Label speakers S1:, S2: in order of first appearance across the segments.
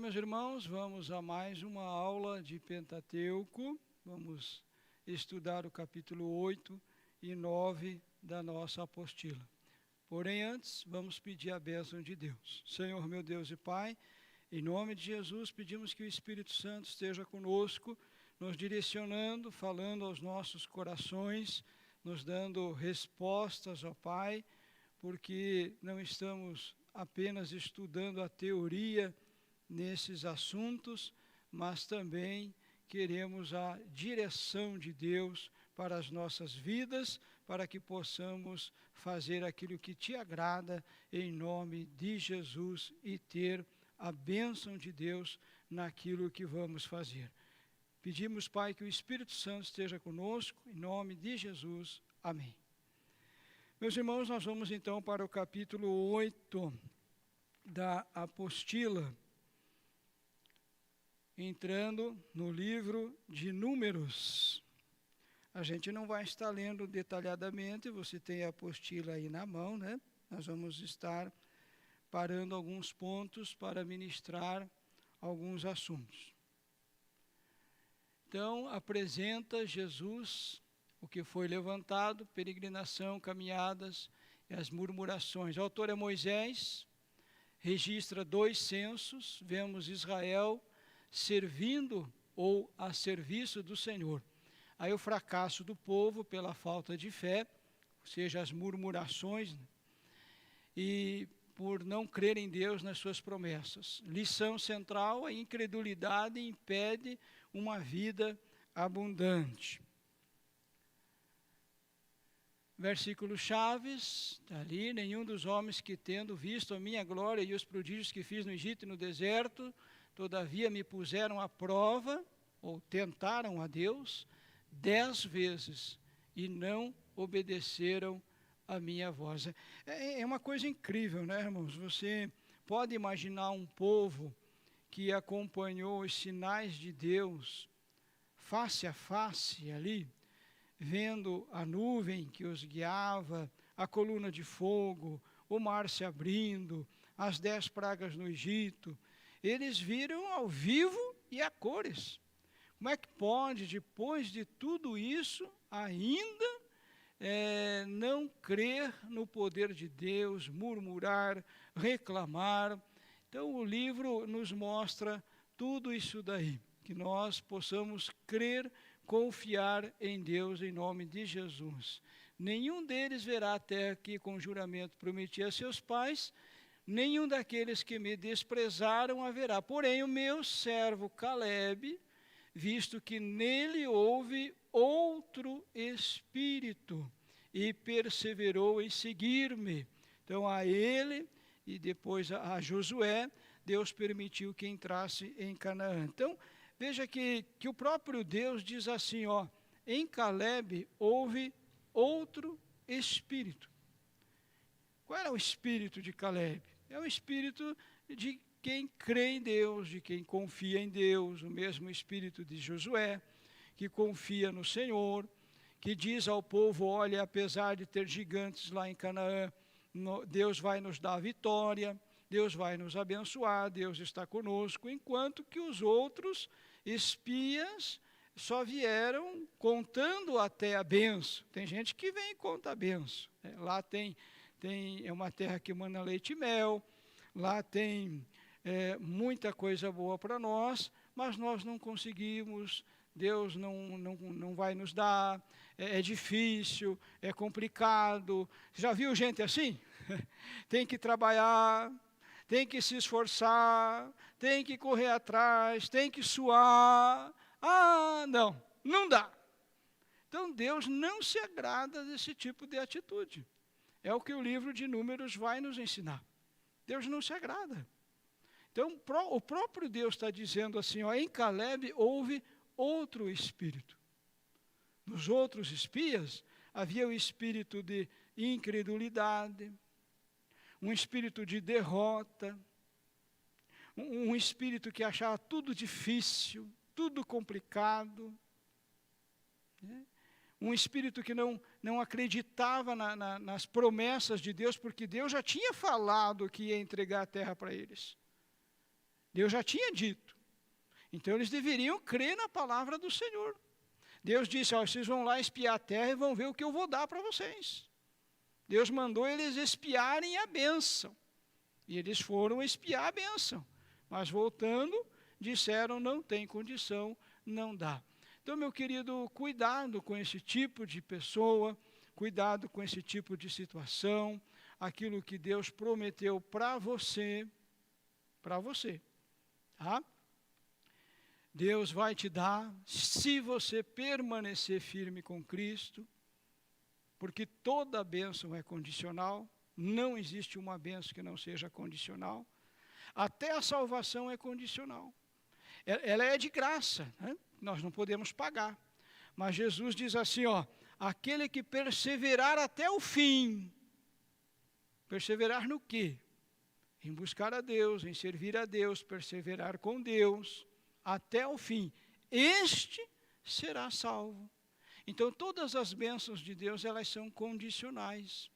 S1: meus irmãos, vamos a mais uma aula de Pentateuco. Vamos estudar o capítulo 8 e 9 da nossa apostila. Porém, antes, vamos pedir a bênção de Deus. Senhor, meu Deus e Pai, em nome de Jesus, pedimos que o Espírito Santo esteja conosco, nos direcionando, falando aos nossos corações, nos dando respostas, ó Pai, porque não estamos apenas estudando a teoria nesses assuntos, mas também queremos a direção de Deus para as nossas vidas, para que possamos fazer aquilo que te agrada em nome de Jesus e ter a bênção de Deus naquilo que vamos fazer. Pedimos, Pai, que o Espírito Santo esteja conosco, em nome de Jesus. Amém. Meus irmãos, nós vamos então para o capítulo 8 da apostila, entrando no livro de Números. A gente não vai estar lendo detalhadamente, você tem a apostila aí na mão, né? Nós vamos estar parando alguns pontos para ministrar alguns assuntos. Então, apresenta Jesus o que foi levantado, peregrinação, caminhadas e as murmurações. O autor é Moisés, registra 2 censos, vemos Israel servindo ou a serviço do Senhor. Aí o fracasso do povo pela falta de fé, ou seja, as murmurações, e por não crer em Deus nas suas promessas. Lição central, a incredulidade impede uma vida abundante. Versículo chaves, está ali: nenhum dos homens que tendo visto a minha glória e os prodígios que fiz no Egito e no deserto, todavia me puseram à prova, ou tentaram a Deus, 10 vezes, e não obedeceram a minha voz. É uma coisa incrível, né, irmãos? Você pode imaginar um povo que acompanhou os sinais de Deus face a face ali, vendo a nuvem que os guiava, a coluna de fogo, o mar se abrindo, as 10 pragas no Egito. Eles viram ao vivo e a cores. Como é que pode, depois de tudo isso, ainda não crer no poder de Deus, murmurar, reclamar? Então o livro nos mostra tudo isso daí, que nós possamos crer, confiar em Deus em nome de Jesus. Nenhum deles verá a terra que com juramento prometi a seus pais, nenhum daqueles que me desprezaram haverá. Porém, o meu servo Calebe, visto que nele houve outro espírito, e perseverou em seguir-me. Então, a ele e depois a Josué, Deus permitiu que entrasse em Canaã. Então, veja que o próprio Deus diz assim, ó, em Calebe houve outro espírito. Qual era o espírito de Calebe? É o espírito de quem crê em Deus, de quem confia em Deus, o mesmo espírito de Josué, que confia no Senhor, que diz ao povo, olha, apesar de ter gigantes lá em Canaã, Deus vai nos dar vitória, Deus vai nos abençoar, Deus está conosco, enquanto que os outros espias só vieram contando até a benção. Tem gente que vem e conta a benção. Lá é uma terra que emana leite e mel, lá tem muita coisa boa para nós, mas nós não conseguimos, Deus não vai nos dar, é difícil, é complicado. Já viu gente assim? Tem que trabalhar, tem que se esforçar, tem que correr atrás, tem que suar. Ah, não dá. Então Deus não se agrada desse tipo de atitude. É o que o livro de Números vai nos ensinar. Deus não se agrada. Então o próprio Deus está dizendo assim, ó, em Calebe houve outro espírito. Nos outros espias havia o espírito de incredulidade, um espírito de derrota, um espírito que achava tudo difícil, tudo complicado, né? Um espírito que não acreditava nas promessas de Deus, porque Deus já tinha falado que ia entregar a terra para eles. Deus já tinha dito. Então eles deveriam crer na palavra do Senhor. Deus disse, ó, vocês vão lá espiar a terra e vão ver o que eu vou dar para vocês. Deus mandou eles espiarem a bênção. E eles foram espiar a bênção. Mas voltando, disseram, não tem condição, não dá. Então, meu querido, cuidado com esse tipo de pessoa, cuidado com esse tipo de situação, aquilo que Deus prometeu para você, tá? Deus vai te dar, se você permanecer firme com Cristo, porque toda bênção é condicional, não existe uma bênção que não seja condicional, até a salvação é condicional. Ela é de graça, né? Nós não podemos pagar. Mas Jesus diz assim, ó, aquele que perseverar até o fim. Perseverar no quê? Em buscar a Deus, em servir a Deus, perseverar com Deus, até o fim. Este será salvo. Então, todas as bênçãos de Deus, elas são condicionais.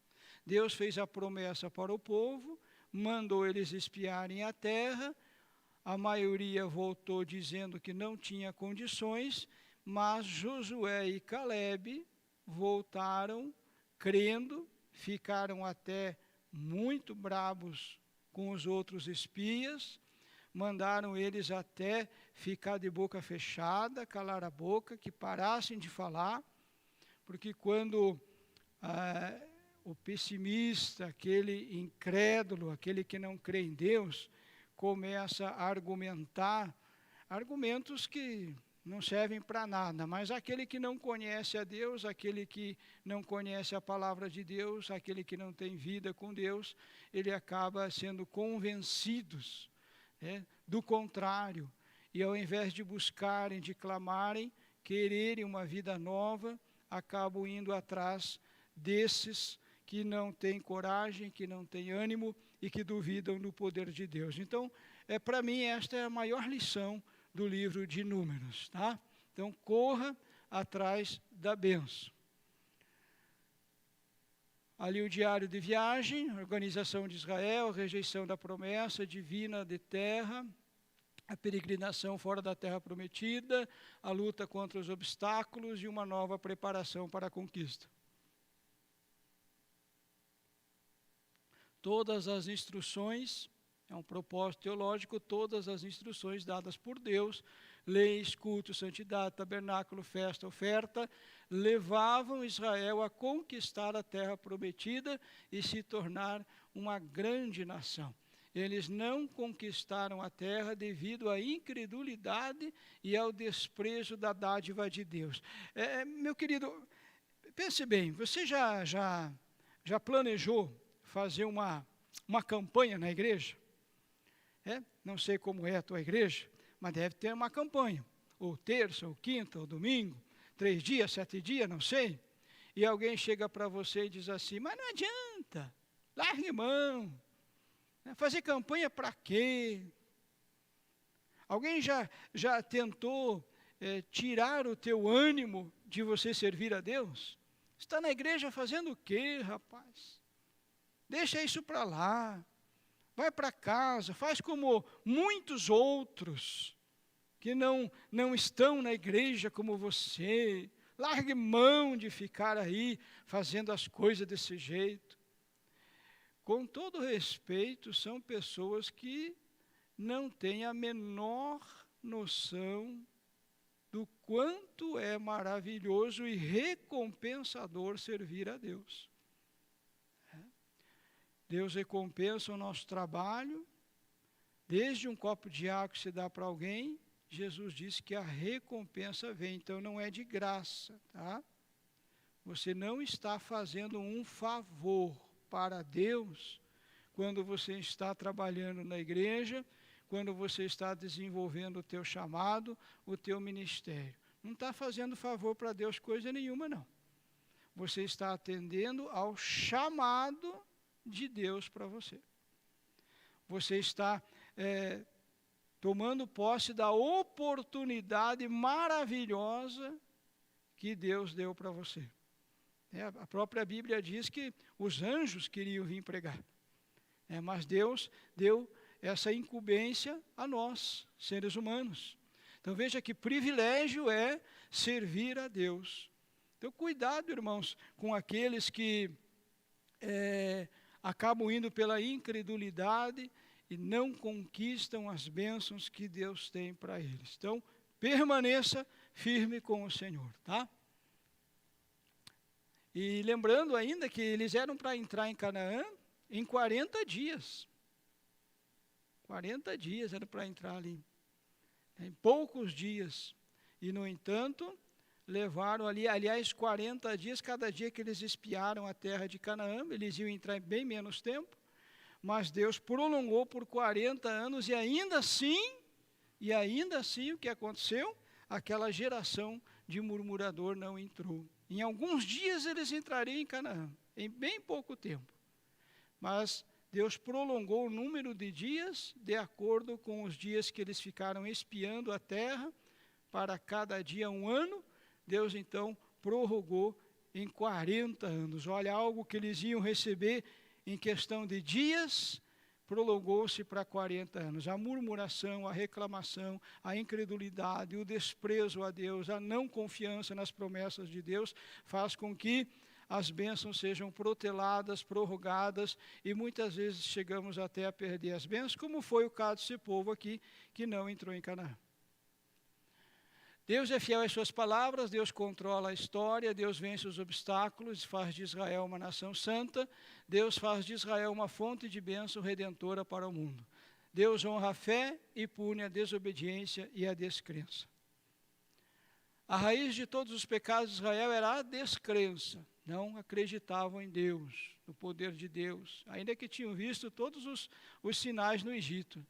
S1: Deus fez a promessa para o povo, mandou eles espiarem a terra, a maioria voltou dizendo que não tinha condições, mas Josué e Caleb voltaram crendo, ficaram até muito bravos com os outros espias, mandaram eles até ficar de boca fechada, calar a boca, que parassem de falar, porque quando o pessimista, aquele incrédulo, aquele que não crê em Deus, começa a argumentar argumentos que não servem para nada, mas aquele que não conhece a Deus, aquele que não conhece a palavra de Deus, aquele que não tem vida com Deus, ele acaba sendo convencidos, né, do contrário. E ao invés de buscarem, de clamarem, quererem uma vida nova, acabam indo atrás desses que não têm coragem, que não têm ânimo e que duvidam do poder de Deus. Então, para mim, esta é a maior lição do livro de Números, tá? Então, corra atrás da bênção. Ali o diário de viagem, organização de Israel, rejeição da promessa divina de terra, a peregrinação fora da terra prometida, a luta contra os obstáculos e uma nova preparação para a conquista. Todas as instruções, é um propósito teológico, todas as instruções dadas por Deus, leis, culto, santidade, tabernáculo, festa, oferta, levavam Israel a conquistar a terra prometida e se tornar uma grande nação. Eles não conquistaram a terra devido à incredulidade e ao desprezo da dádiva de Deus. Meu querido, pense bem, você já planejou fazer uma campanha na igreja? Não sei como é a tua igreja, mas deve ter uma campanha, ou terça, ou quinta, ou domingo, 3 dias, 7 dias, não sei. E alguém chega para você e diz assim, mas não adianta, largue mão, fazer campanha para quê? Alguém já tentou tirar o teu ânimo de você servir a Deus? Está na igreja fazendo o quê, rapaz? Deixa isso para lá. Vai para casa, faz como muitos outros que não estão na igreja como você. Largue mão de ficar aí fazendo as coisas desse jeito. Com todo respeito, são pessoas que não têm a menor noção do quanto é maravilhoso e recompensador servir a Deus. Deus recompensa o nosso trabalho, desde um copo de água que se dá para alguém, Jesus disse que a recompensa vem, então não é de graça, tá? Você não está fazendo um favor para Deus quando você está trabalhando na igreja, quando você está desenvolvendo o teu chamado, o teu ministério. Não está fazendo favor para Deus coisa nenhuma, não. Você está atendendo ao chamado de Deus para você. Você está tomando posse da oportunidade maravilhosa que Deus deu para você. A própria Bíblia diz que os anjos queriam vir pregar. Mas Deus deu essa incumbência a nós, seres humanos. Então veja que privilégio é servir a Deus. Então cuidado, irmãos, com aqueles que acabam indo pela incredulidade e não conquistam as bênçãos que Deus tem para eles. Então permaneça firme com o Senhor, tá? E lembrando ainda que eles eram para entrar em Canaã em 40 dias. 40 dias era para entrar ali. Em poucos dias. E, no entanto, levaram ali, aliás, 40 dias, cada dia que eles espiaram a terra de Canaã, eles iam entrar em bem menos tempo, mas Deus prolongou por 40 anos e ainda assim, o que aconteceu? Aquela geração de murmurador não entrou. Em alguns dias eles entrariam em Canaã, em bem pouco tempo. Mas Deus prolongou o número de dias de acordo com os dias que eles ficaram espiando a terra, para cada dia 1 ano. Deus então prorrogou em 40 anos. Olha, algo que eles iam receber em questão de dias, prolongou-se para 40 anos. A murmuração, a reclamação, a incredulidade, o desprezo a Deus, a não confiança nas promessas de Deus, faz com que as bênçãos sejam proteladas, prorrogadas, e muitas vezes chegamos até a perder as bênçãos, como foi o caso desse povo aqui, que não entrou em Canaã. Deus é fiel às suas palavras, Deus controla a história, Deus vence os obstáculos, faz de Israel uma nação santa, Deus faz de Israel uma fonte de bênção redentora para o mundo. Deus honra a fé e pune a desobediência e a descrença. A raiz de todos os pecados de Israel era a descrença. Não acreditavam em Deus, no poder de Deus, ainda que tinham visto todos os sinais no Egito.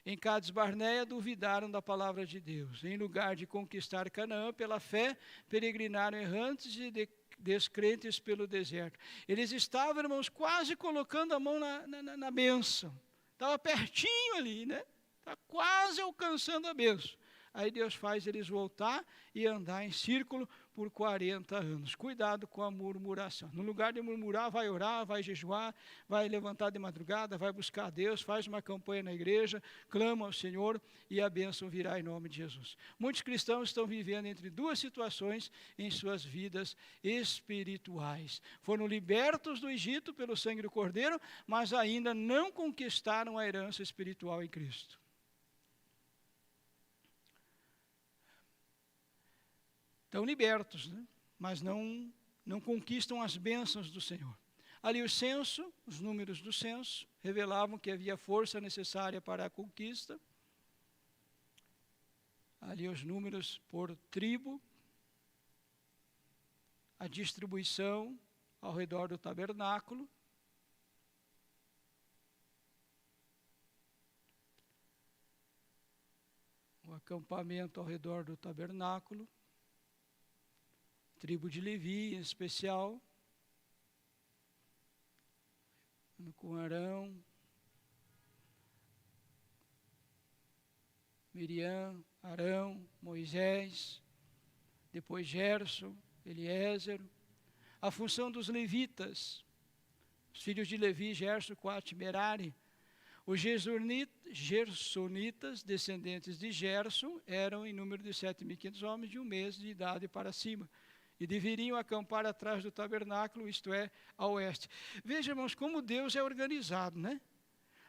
S1: Em Cades Barneia duvidaram da palavra de Deus. Em lugar de conquistar Canaã pela fé, peregrinaram errantes e descrentes pelo deserto. Eles estavam, irmãos, quase colocando a mão na bênção. Estava pertinho ali, né? Está quase alcançando a bênção. Aí Deus faz eles voltar e andar em círculo por 40 anos. Cuidado com a murmuração. No lugar de murmurar, vai orar, vai jejuar, vai levantar de madrugada, vai buscar a Deus, faz uma campanha na igreja, clama ao Senhor e a bênção virá em nome de Jesus. Muitos cristãos estão vivendo entre duas situações em suas vidas espirituais. Foram libertos do Egito pelo sangue do Cordeiro, mas ainda não conquistaram a herança espiritual em Cristo. Estão libertos, né? Mas não conquistam as bênçãos do Senhor. Ali o censo, os números do censo, revelavam que havia força necessária para a conquista. Ali os números por tribo, a distribuição ao redor do tabernáculo. O acampamento ao redor do tabernáculo. Tribo de Levi, em especial, com Arão, Miriam, Arão, Moisés, depois Gerson, Eliezer. A função dos levitas, os filhos de Levi, Gerson, Coate, Merari. Os gersonitas, descendentes de Gerson, eram em número de 7.500 homens de 1 mês de idade para cima. E deveriam acampar atrás do tabernáculo, isto é, a oeste. Veja, irmãos, como Deus é organizado, né?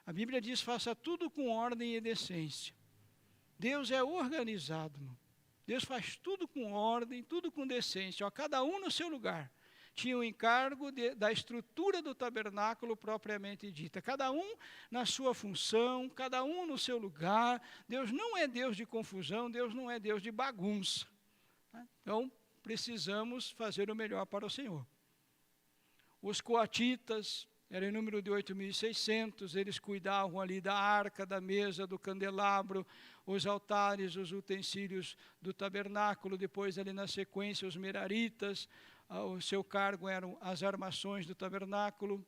S1: A Bíblia diz, faça tudo com ordem e decência. Deus é organizado, irmão. Deus faz tudo com ordem, tudo com decência. Ó, cada um no seu lugar. Tinha o encargo da estrutura do tabernáculo propriamente dita. Cada um na sua função, cada um no seu lugar. Deus não é Deus de confusão, Deus não é Deus de bagunça. Então, precisamos fazer o melhor para o Senhor. Os coatitas eram em número de 8.600, eles cuidavam ali da arca, da mesa, do candelabro, os altares, os utensílios do tabernáculo. Depois ali na sequência os meraritas, o seu cargo eram as armações do tabernáculo.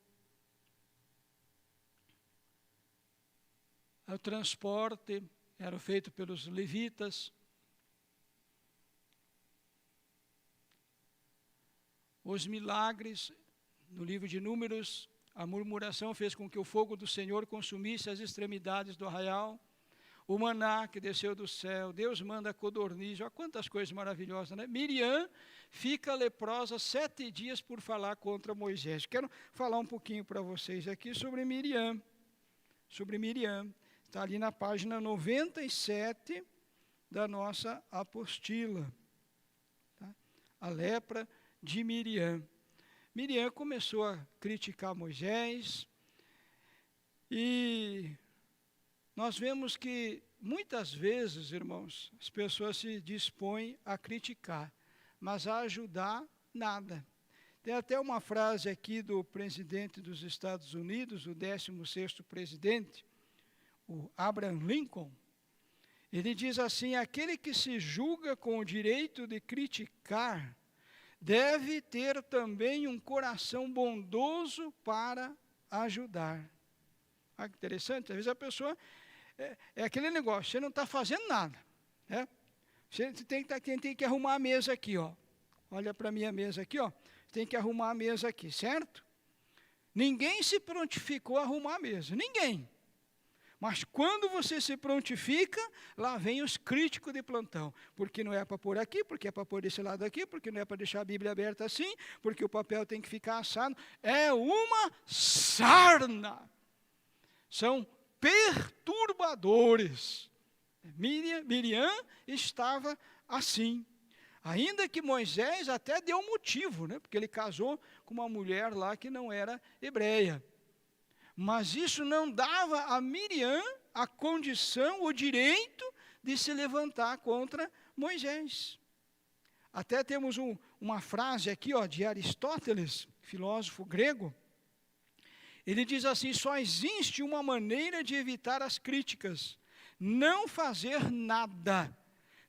S1: O transporte era feito pelos levitas. Os milagres, no livro de Números, A murmuração fez com que o fogo do Senhor consumisse as extremidades do arraial. O maná que desceu do céu, Deus manda codorniz, olha quantas coisas maravilhosas, né? Miriam fica leprosa 7 dias por falar contra Moisés. Quero falar um pouquinho para vocês aqui sobre Miriam. Está ali na página 97 da nossa apostila. Tá? A lepra de Miriam. Miriam começou a criticar Moisés e nós vemos que muitas vezes, irmãos, as pessoas se dispõem a criticar, mas a ajudar, nada. Tem até uma frase aqui do presidente dos Estados Unidos, o 16º presidente, o Abraham Lincoln. Ele diz assim: aquele que se julga com o direito de criticar, deve ter também um coração bondoso para ajudar. Ah, que interessante, às vezes a pessoa... É aquele negócio, você não está fazendo nada. Né? Você tem que arrumar a mesa aqui, ó. Olha para a minha mesa aqui, ó. Tem que arrumar a mesa aqui, certo? Ninguém se prontificou a arrumar a mesa, ninguém. Mas quando você se prontifica, lá vem os críticos de plantão. Porque não é para pôr aqui, porque é para pôr desse lado aqui, porque não é para deixar a Bíblia aberta assim, porque o papel tem que ficar assado. É uma sarna. São perturbadores. Miriam estava assim. Ainda que Moisés até deu um motivo, né? Porque ele casou com uma mulher lá que não era hebreia. Mas isso não dava a Miriam a condição, o direito de se levantar contra Moisés. Até temos uma frase aqui, ó, de Aristóteles, filósofo grego. Ele diz assim: só existe uma maneira de evitar as críticas: não fazer nada,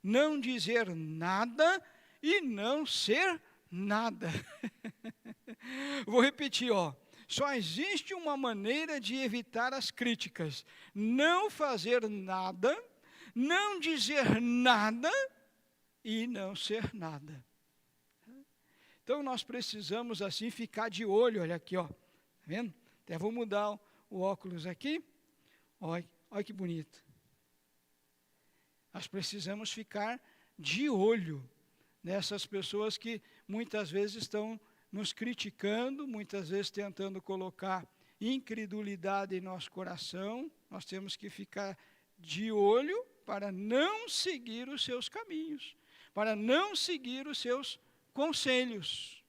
S1: não dizer nada e não ser nada. Vou repetir, ó. Só existe uma maneira de evitar as críticas: não fazer nada, não dizer nada e não ser nada. Então nós precisamos assim ficar de olho, olha aqui, ó. Tá vendo? Até vou mudar o óculos aqui. Olha que bonito. Nós precisamos ficar de olho nessas pessoas que muitas vezes estão nos criticando, muitas vezes tentando colocar incredulidade em nosso coração. Nós temos que ficar de olho para não seguir os seus caminhos, para não seguir os seus conselhos,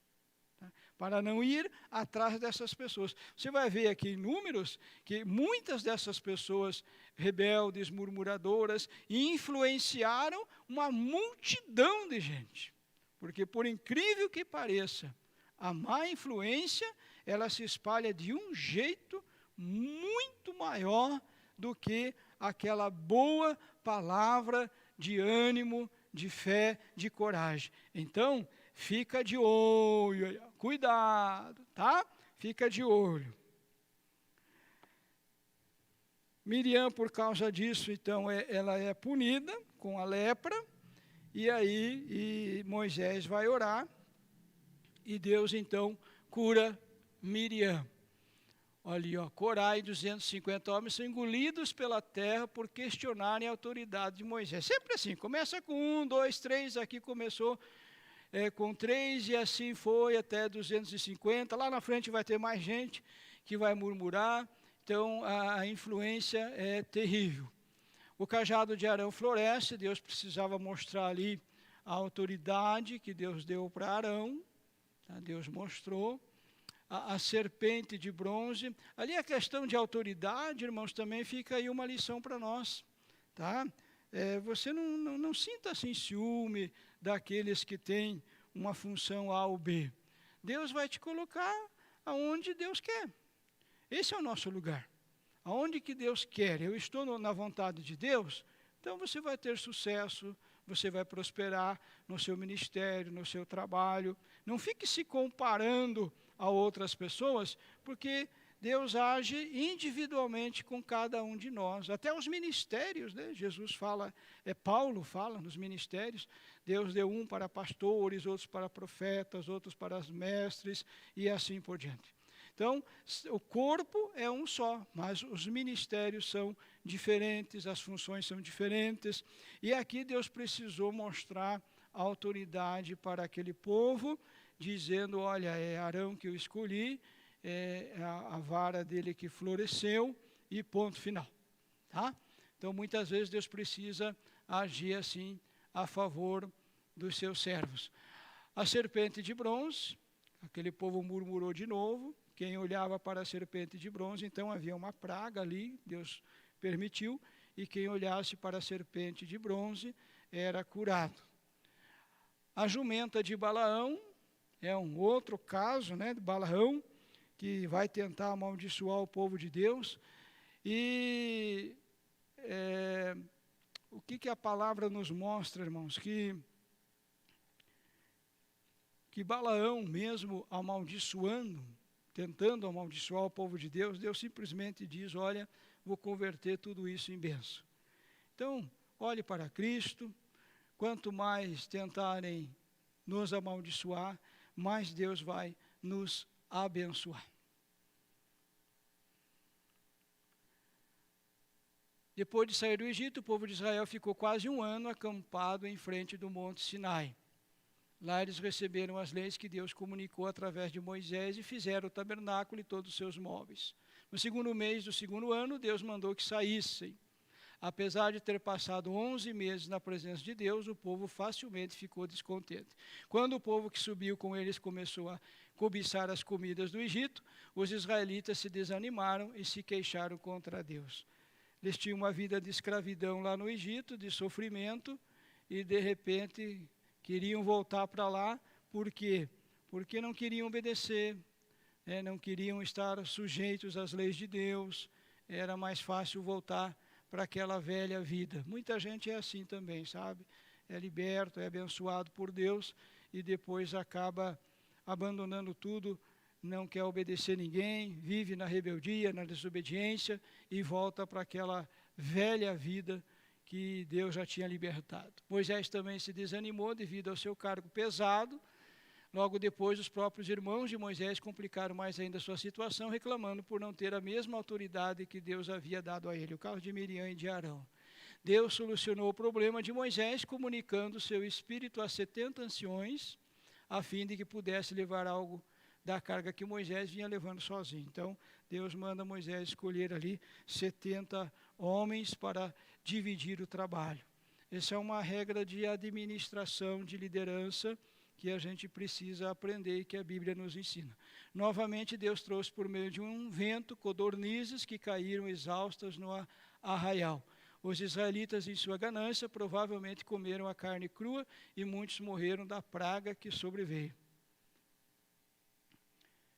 S1: para não ir atrás dessas pessoas. Você vai ver aqui em Números que muitas dessas pessoas rebeldes, murmuradoras, influenciaram uma multidão de gente. Porque, por incrível que pareça, a má influência, ela se espalha de um jeito muito maior do que aquela boa palavra de ânimo, de fé, de coragem. Então, fica de olho, cuidado, tá? Fica de olho. Miriam, por causa disso, então, ela é punida com a lepra, e aí Moisés vai orar, e Deus, então, cura Miriam. Olha ali, ó, Corá e 250 homens são engolidos pela terra por questionarem a autoridade de Moisés. Sempre assim, começa com 1, 2, 3, aqui começou com 3 e assim foi até 250. Lá na frente vai ter mais gente que vai murmurar. Então a influência é terrível. O cajado de Arão floresce. Deus precisava mostrar ali a autoridade que Deus deu para Arão. Tá? Deus mostrou. A serpente de bronze. Ali a questão de autoridade, irmãos, também fica aí uma lição para nós. Tá? Você não sinta assim ciúme daqueles que têm uma função A ou B. Deus vai te colocar aonde Deus quer. Esse é o nosso lugar. Aonde que Deus quer. Eu estou na vontade de Deus, então você vai ter sucesso, você vai prosperar no seu ministério, no seu trabalho. Não fique se comparando a outras pessoas, porque Deus age individualmente com cada um de nós. Até os ministérios, né? Jesus fala, Paulo fala nos ministérios, Deus deu um para pastores, outros para profetas, outros para mestres e assim por diante. Então, o corpo é um só, mas os ministérios são diferentes, as funções são diferentes. E aqui Deus precisou mostrar a autoridade para aquele povo, dizendo, olha, é Arão que eu escolhi, é a vara dele que floresceu, e ponto final. Tá? Então, muitas vezes Deus precisa agir assim a favor dos seus servos. A serpente de bronze, aquele povo murmurou de novo. Quem olhava para a serpente de bronze, então havia uma praga ali, Deus permitiu, e quem olhasse para a serpente de bronze era curado. A jumenta de Balaão é um outro caso, né, de Balaão, que vai tentar amaldiçoar o povo de Deus. E o que a palavra nos mostra, irmãos? Que Balaão, mesmo amaldiçoando, tentando amaldiçoar o povo de Deus, Deus simplesmente diz, olha, vou converter tudo isso em bênção. Então, olhe para Cristo, quanto mais tentarem nos amaldiçoar, mais Deus vai nos abençoar. Depois de sair do Egito, o povo de Israel ficou quase um ano acampado em frente do Monte Sinai. Lá eles receberam as leis que Deus comunicou através de Moisés e fizeram o tabernáculo e todos os seus móveis. No segundo mês do segundo ano, Deus mandou que saíssem. Apesar de ter passado 11 meses na presença de Deus, o povo facilmente ficou descontente. Quando o povo que subiu com eles começou a cobiçar as comidas do Egito, os israelitas se desanimaram e se queixaram contra Deus. Eles tinham uma vida de escravidão lá no Egito, de sofrimento, e de repente queriam voltar para lá. Por quê? Porque não queriam obedecer, não queriam estar sujeitos às leis de Deus. Era mais fácil voltar para aquela velha vida. Muita gente é assim também, sabe? É liberto, é abençoado por Deus e depois acaba abandonando tudo, não quer obedecer ninguém, vive na rebeldia, na desobediência e volta para aquela velha vida que Deus já tinha libertado. Moisés também se desanimou devido ao seu cargo pesado. Logo depois, os próprios irmãos de Moisés complicaram mais ainda a sua situação, reclamando por não ter a mesma autoridade que Deus havia dado a ele, o caso de Miriam e de Arão. Deus solucionou o problema de Moisés, comunicando seu espírito a 70 anciões, a fim de que pudesse levar algo da carga que Moisés vinha levando sozinho. Então, Deus manda Moisés escolher ali 70 homens para dividir o trabalho. Essa é uma regra de administração, de liderança, que a gente precisa aprender e que a Bíblia nos ensina. Novamente, Deus trouxe por meio de um vento codornizes que caíram exaustas no arraial. Os israelitas, em sua ganância, provavelmente comeram a carne crua e muitos morreram da praga que sobreveio.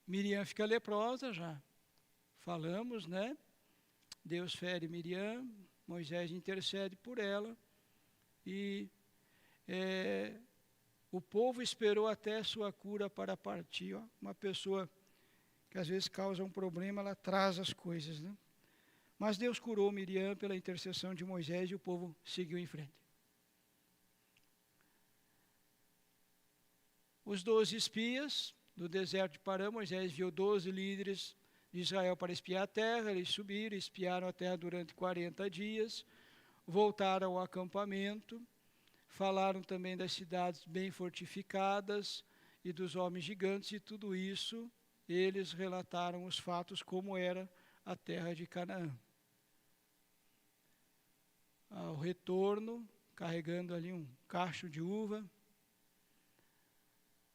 S1: Miriam fica leprosa, já falamos, né? Deus fere Miriam, Moisés intercede por ela e o povo esperou até sua cura para partir. Ó. Uma pessoa que às vezes causa um problema, ela traz as coisas, né? Mas Deus curou Miriam pela intercessão de Moisés e o povo seguiu em frente. Os 12 espias do deserto de Parã, Moisés enviou 12 líderes de Israel para espiar a terra. Eles subiram, espiaram a terra durante 40 dias, voltaram ao acampamento, falaram também das cidades bem fortificadas e dos homens gigantes, e tudo isso eles relataram os fatos como era a terra de Canaã. Ao retorno, carregando ali um cacho de uva,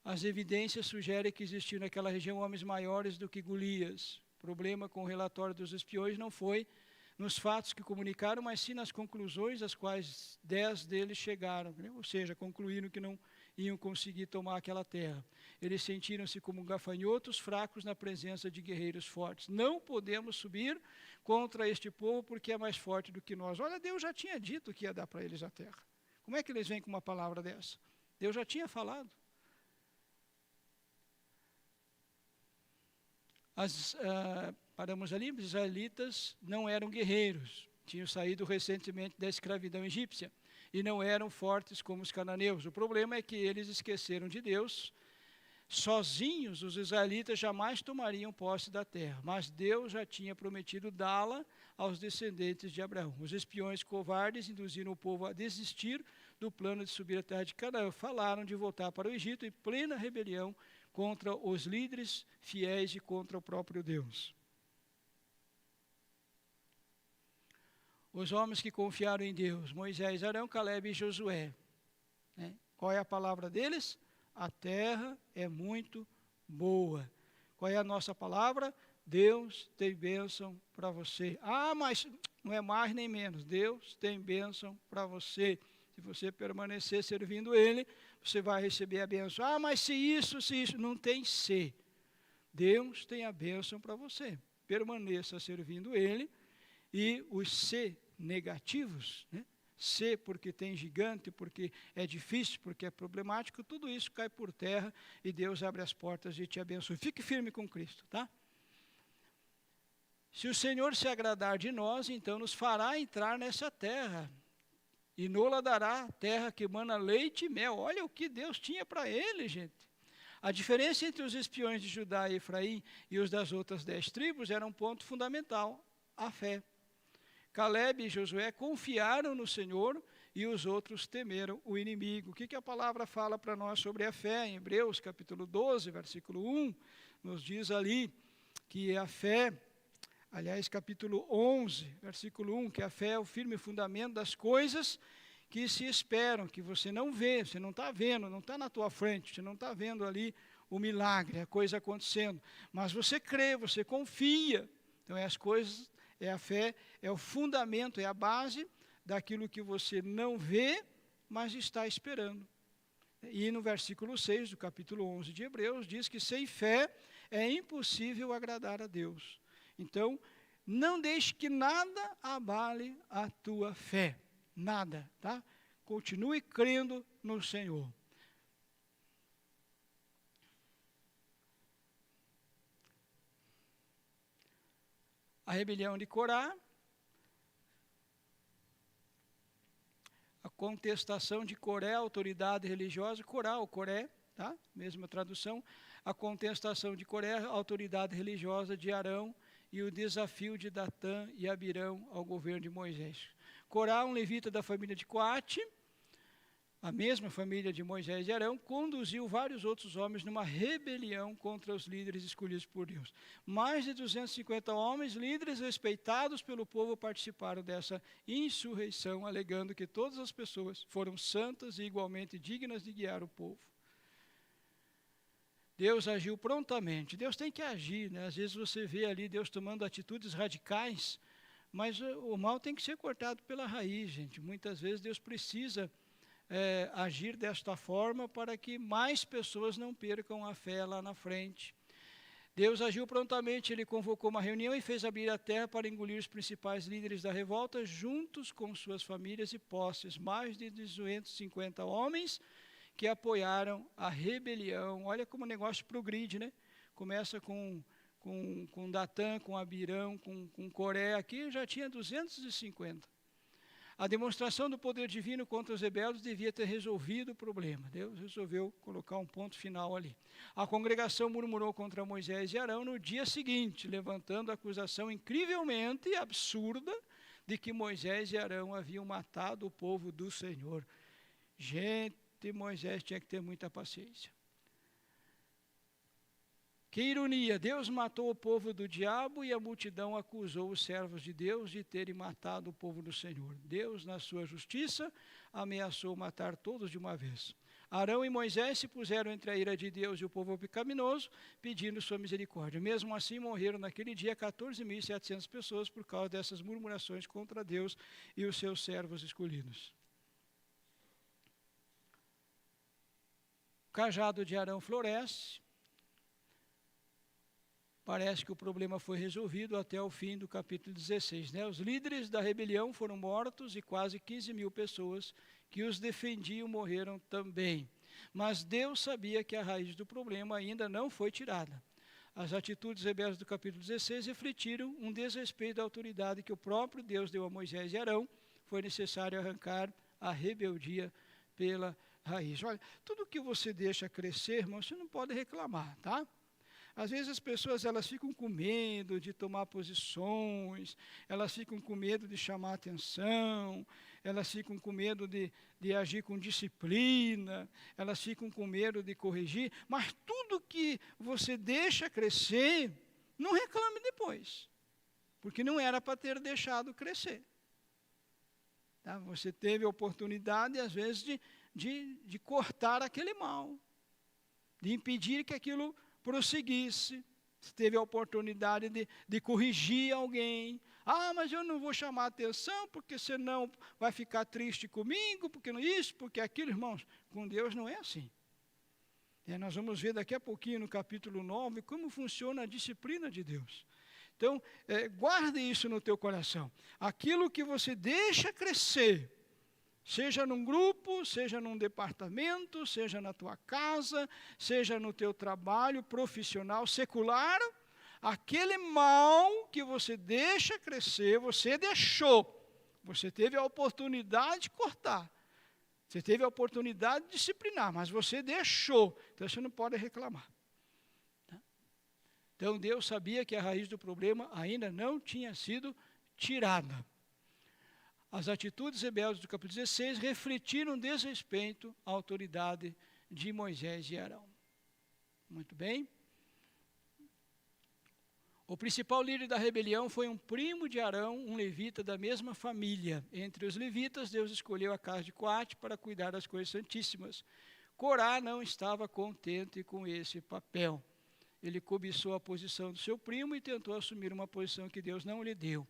S1: as evidências sugerem que existiam naquela região homens maiores do que Golias. O problema com o relatório dos espiões não foi nos fatos que comunicaram, mas sim nas conclusões às quais 10 deles chegaram, né? Ou seja, concluíram que não iam conseguir tomar aquela terra. Eles sentiram-se como gafanhotos fracos na presença de guerreiros fortes. Não podemos subir contra este povo porque é mais forte do que nós. Olha, Deus já tinha dito que ia dar para eles a terra. Como é que eles vêm com uma palavra dessa? Deus já tinha falado. Paramos ali, os israelitas não eram guerreiros, tinham saído recentemente da escravidão egípcia e não eram fortes como os cananeus. O problema é que eles esqueceram de Deus, Sozinhos, os israelitas jamais tomariam posse da terra, mas Deus já tinha prometido dá-la aos descendentes de Abraão. Os espiões covardes induziram o povo a desistir do plano de subir a terra de Canaã. Falaram de voltar para o Egito em plena rebelião contra os líderes fiéis e contra o próprio Deus. Os homens que confiaram em Deus, Moisés, Arão, Calebe e Josué. Qual é a palavra deles? A terra é muito boa. Qual é a nossa palavra? Deus tem bênção para você. Ah, mas não é mais nem menos. Deus tem bênção para você. Se você permanecer servindo Ele, você vai receber a bênção. Ah, mas se isso, não tem se. Deus tem a bênção para você. Permaneça servindo Ele e os se negativos, se porque tem gigante, porque é difícil, porque é problemático, tudo isso cai por terra e Deus abre as portas e te abençoe. Fique firme com Cristo, tá? Se o Senhor se agradar de nós, então nos fará entrar nessa terra e nola dará terra que emana leite e mel. Olha o que Deus tinha para ele, gente. A diferença entre os espiões de Judá e Efraim e os das outras 10 tribos era um ponto fundamental, a fé. Calebe e Josué confiaram no Senhor e os outros temeram o inimigo. O que a palavra fala para nós sobre a fé? Em Hebreus capítulo 12, versículo 1, nos diz ali que a fé, aliás, capítulo 11, versículo 1, que a fé é o firme fundamento das coisas que se esperam, que você não vê, você não está vendo, não está na tua frente, você não está vendo ali o milagre, a coisa acontecendo. Mas você crê, você confia. Então, as coisas, a fé é o fundamento, é a base daquilo que você não vê, mas está esperando. E no versículo 6 do capítulo 11 de Hebreus, diz que sem fé é impossível agradar a Deus. Então, não deixe que nada abale a tua fé. Nada, tá? Continue crendo no Senhor. A rebelião de Corá, a contestação de Coré, a autoridade religiosa, Corá ou Coré, tá? Mesma tradução. A contestação de Coré, a autoridade religiosa de Arão e o desafio de Datã e Abirão ao governo de Moisés. Corá, um levita da família de Coate, a mesma família de Moisés e Arão, conduziu vários outros homens numa rebelião contra os líderes escolhidos por Deus. Mais de 250 homens, líderes respeitados pelo povo, participaram dessa insurreição, alegando que todas as pessoas foram santas e igualmente dignas de guiar o povo. Deus agiu prontamente. Deus tem que agir, né? Às vezes você vê ali Deus tomando atitudes radicais, mas o mal tem que ser cortado pela raiz, gente. Muitas vezes Deus precisa agir desta forma para que mais pessoas não percam a fé lá na frente. Deus agiu prontamente, ele convocou uma reunião e fez abrir a terra para engolir os principais líderes da revolta, juntos com suas famílias e posses. Mais de 250 homens que apoiaram a rebelião. Olha como o negócio progride, né? Começa com Datã, com Abirão, com Coré. Aqui já tinha 250. A demonstração do poder divino contra os rebeldes devia ter resolvido o problema. Deus resolveu colocar um ponto final ali. A congregação murmurou contra Moisés e Arão no dia seguinte, levantando a acusação incrivelmente absurda de que Moisés e Arão haviam matado o povo do Senhor. Gente, Moisés tinha que ter muita paciência. Que ironia, Deus matou o povo do diabo e a multidão acusou os servos de Deus de terem matado o povo do Senhor. Deus, na sua justiça, ameaçou matar todos de uma vez. Arão e Moisés se puseram entre a ira de Deus e o povo pecaminoso, pedindo sua misericórdia. Mesmo assim, morreram naquele dia 14.700 pessoas por causa dessas murmurações contra Deus e os seus servos escolhidos. O cajado de Arão floresce. Parece que o problema foi resolvido até o fim do capítulo 16. Né? Os líderes da rebelião foram mortos e quase 15.000 pessoas que os defendiam morreram também. Mas Deus sabia que a raiz do problema ainda não foi tirada. As atitudes rebeldes do capítulo 16 refletiram um desrespeito à autoridade que o próprio Deus deu a Moisés e Arão. Foi necessário arrancar a rebeldia pela raiz. Olha, tudo que você deixa crescer, irmão, você não pode reclamar, tá? Às vezes as pessoas elas ficam com medo de tomar posições, elas ficam com medo de chamar atenção, elas ficam com medo de agir com disciplina, elas ficam com medo de corrigir, mas tudo que você deixa crescer, não reclame depois, porque não era para ter deixado crescer. Tá? Você teve a oportunidade, às vezes, de cortar aquele mal, de impedir que aquilo prosseguisse. Você teve a oportunidade de corrigir alguém. Ah, mas eu não vou chamar atenção, porque senão vai ficar triste comigo, porque não isso, porque aquilo. Irmãos, com Deus não é assim. Nós vamos ver daqui a pouquinho no capítulo 9 como funciona a disciplina de Deus. Então, guarde isso no teu coração. Aquilo que você deixa crescer, seja num grupo, seja num departamento, seja na tua casa, seja no teu trabalho profissional, secular, aquele mal que você deixa crescer, você deixou. Você teve a oportunidade de cortar. Você teve a oportunidade de disciplinar, mas você deixou. Então você não pode reclamar. Então Deus sabia que a raiz do problema ainda não tinha sido tirada. As atitudes rebeldes do capítulo 16 refletiram desrespeito à autoridade de Moisés e Arão. Muito bem. O principal líder da rebelião foi um primo de Arão, um levita da mesma família. Entre os levitas, Deus escolheu a casa de Coate para cuidar das coisas santíssimas. Corá não estava contente com esse papel. Ele cobiçou a posição do seu primo e tentou assumir uma posição que Deus não lhe deu.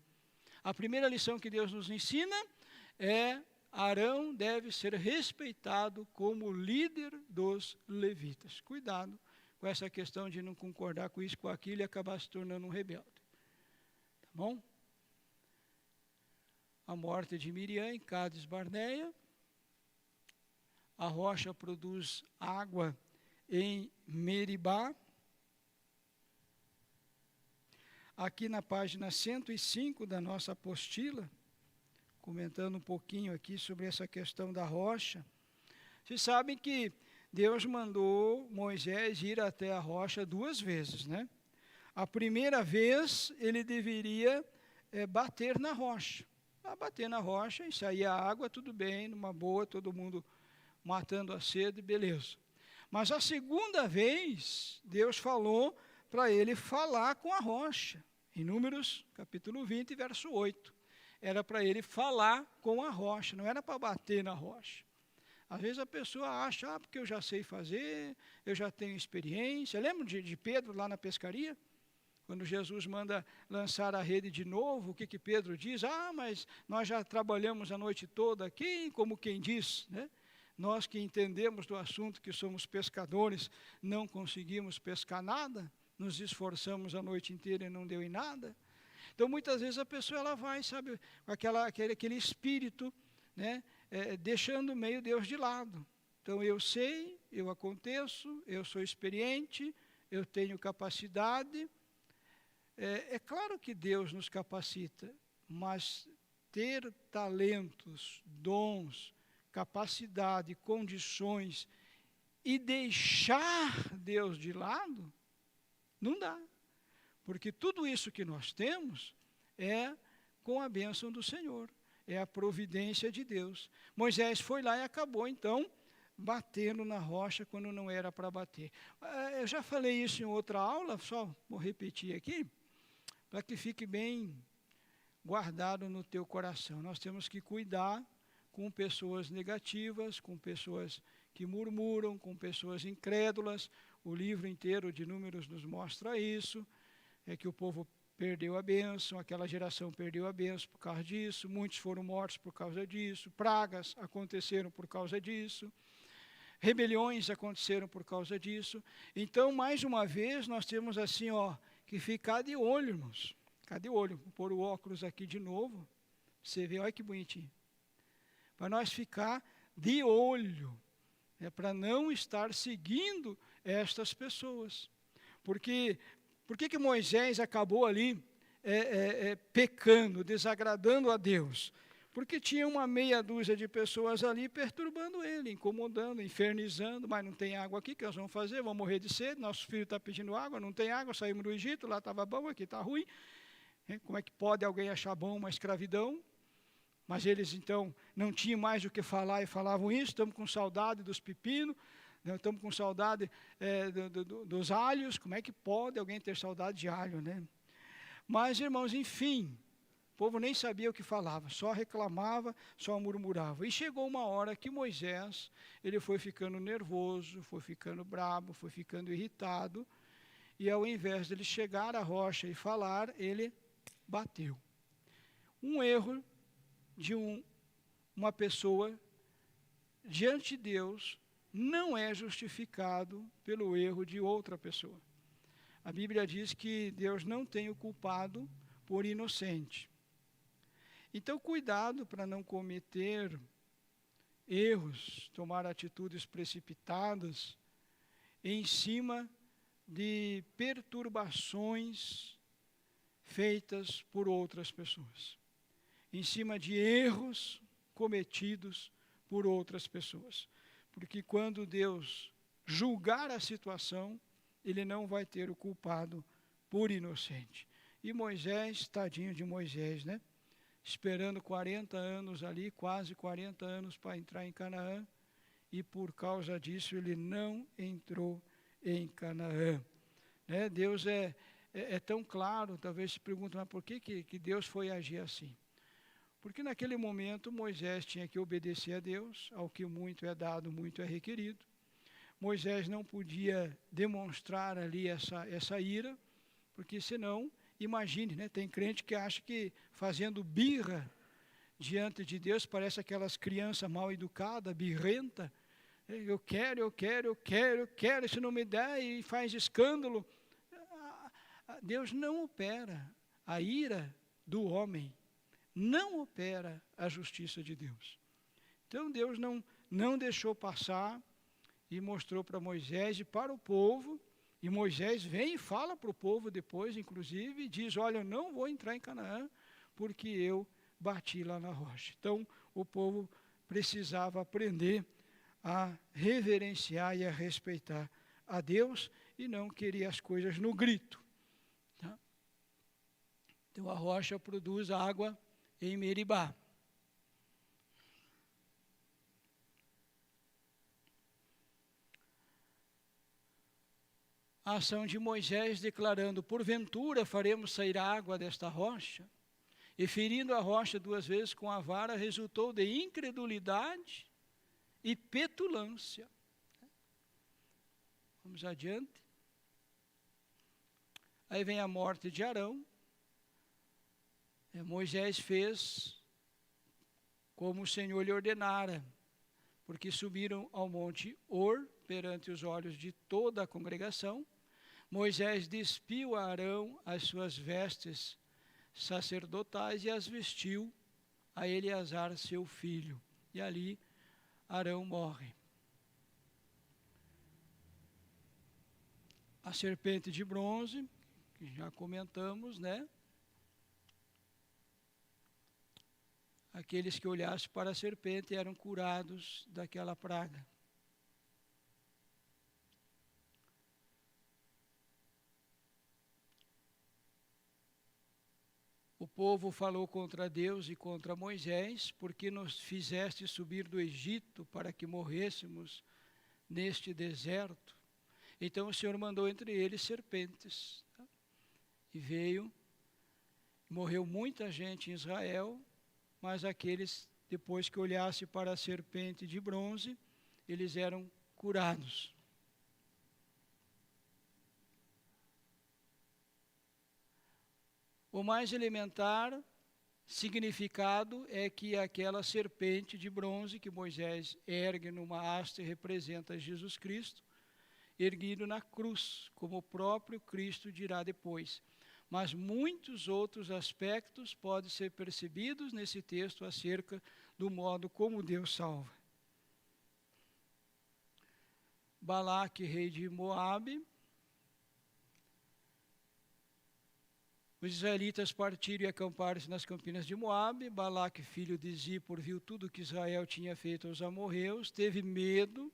S1: A primeira lição que Deus nos ensina é: Arão deve ser respeitado como líder dos levitas. Cuidado com essa questão de não concordar com isso, com aquilo e acabar se tornando um rebelde. Tá bom? A morte de Miriam em Cádiz Barneia. A rocha produz água em Meribá. Aqui na página 105 da nossa apostila, comentando um pouquinho aqui sobre essa questão da rocha. Vocês sabem que Deus mandou Moisés ir até a rocha 2 vezes, né? A primeira vez ele deveria bater na rocha. Bater na rocha e sair a água, tudo bem, numa boa, todo mundo matando a sede, beleza. Mas a segunda vez, Deus falou para ele falar com a rocha. Em Números, capítulo 20, verso 8. Era para ele falar com a rocha, não era para bater na rocha. Às vezes a pessoa acha, porque eu já sei fazer, eu já tenho experiência. Lembra de Pedro lá na pescaria? Quando Jesus manda lançar a rede de novo, o que Pedro diz? Mas nós já trabalhamos a noite toda aqui, como quem diz, né? Nós que entendemos do assunto, que somos pescadores, não conseguimos pescar nada, nos esforçamos a noite inteira e não deu em nada. Então, muitas vezes a pessoa ela vai, sabe, com aquele espírito, né, deixando meio Deus de lado. Então, eu sei, eu aconteço, eu sou experiente, eu tenho capacidade. É claro que Deus nos capacita, mas ter talentos, dons, capacidade, condições e deixar Deus de lado, não dá. Porque tudo isso que nós temos é com a bênção do Senhor, é a providência de Deus. Moisés foi lá e acabou, então, batendo na rocha quando não era para bater. Eu já falei isso em outra aula, só vou repetir aqui, para que fique bem guardado no teu coração. Nós temos que cuidar com pessoas negativas, com pessoas que murmuram, com pessoas incrédulas. O livro inteiro de Números nos mostra isso, é que o povo perdeu a bênção, aquela geração perdeu a bênção por causa disso, muitos foram mortos por causa disso, pragas aconteceram por causa disso, rebeliões aconteceram por causa disso. Então, mais uma vez, nós temos assim, que ficar de olho, irmãos. Ficar de olho, vou pôr o óculos aqui de novo, você vê, olha que bonitinho. Para nós ficar de olho, para não estar seguindo estas pessoas. Porque por que Moisés acabou ali pecando, desagradando a Deus? Porque tinha uma meia dúzia de pessoas ali perturbando ele, incomodando, infernizando, mas não tem água aqui, o que nós vamos fazer? Vamos morrer de sede, nosso filho está pedindo água, não tem água, saímos do Egito, lá estava bom, aqui está ruim. Como é que pode alguém achar bom uma escravidão? Mas eles, então, não tinham mais o que falar e falavam isso, estamos com saudade dos pepinos, estamos com saudade dos alhos, como é que pode alguém ter saudade de alho, né? Mas, irmãos, enfim, o povo nem sabia o que falava, só reclamava, só murmurava. E chegou uma hora que Moisés, ele foi ficando nervoso, foi ficando bravo, foi ficando irritado, e ao invés de ele chegar à rocha e falar, ele bateu. Um erro de uma pessoa diante de Deus não é justificado pelo erro de outra pessoa. A Bíblia diz que Deus não tem o culpado por inocente. Então, cuidado para não cometer erros, tomar atitudes precipitadas em cima de perturbações feitas por outras pessoas, em cima de erros cometidos por outras pessoas. Porque quando Deus julgar a situação, ele não vai ter o culpado por inocente. E Moisés, tadinho de Moisés, né? Esperando 40 anos ali, quase 40 anos para entrar em Canaã, e por causa disso ele não entrou em Canaã. Né? Deus é tão claro, talvez se pergunte, mas por que Deus foi agir assim? Porque naquele momento Moisés tinha que obedecer a Deus, ao que muito é dado, muito é requerido. Moisés não podia demonstrar ali essa ira, porque senão, imagine, né, tem crente que acha que fazendo birra diante de Deus, parece aquelas crianças mal educadas, birrenta, eu quero, se não me der, e faz escândalo. Deus não opera a ira do homem, não opera a justiça de Deus. Então Deus não deixou passar e mostrou para Moisés e para o povo, e Moisés vem e fala para o povo depois, inclusive, e diz, olha, eu não vou entrar em Canaã, porque eu bati lá na rocha. Então, o povo precisava aprender a reverenciar e a respeitar a Deus, e não querer as coisas no grito. Tá? Então, a rocha produz água em Meribá. A ação de Moisés declarando, porventura faremos sair água desta rocha, e ferindo a rocha 2 vezes com a vara, resultou de incredulidade e petulância. Vamos adiante. Aí vem a morte de Arão. Moisés fez como o Senhor lhe ordenara, porque subiram ao monte Or, perante os olhos de toda a congregação. Moisés despiu a Arão as suas vestes sacerdotais e as vestiu a Eleazar, seu filho. E ali Arão morre. A serpente de bronze, que já comentamos, né? Aqueles que olhassem para a serpente eram curados daquela praga. O povo falou contra Deus e contra Moisés, porque nos fizeste subir do Egito para que morrêssemos neste deserto. Então o Senhor mandou entre eles serpentes. Tá? E morreu muita gente em Israel, mas aqueles, depois que olhasse para a serpente de bronze, eles eram curados. O mais elementar significado é que aquela serpente de bronze que Moisés ergue numa haste representa Jesus Cristo, erguido na cruz, como o próprio Cristo dirá depois. Mas muitos outros aspectos podem ser percebidos nesse texto acerca do modo como Deus salva. Balaque, rei de Moabe, Os israelitas partiram e acamparam-se nas campinas de Moabe. Balaque, filho de Zippor, viu tudo que Israel tinha feito aos amorreus, teve medo.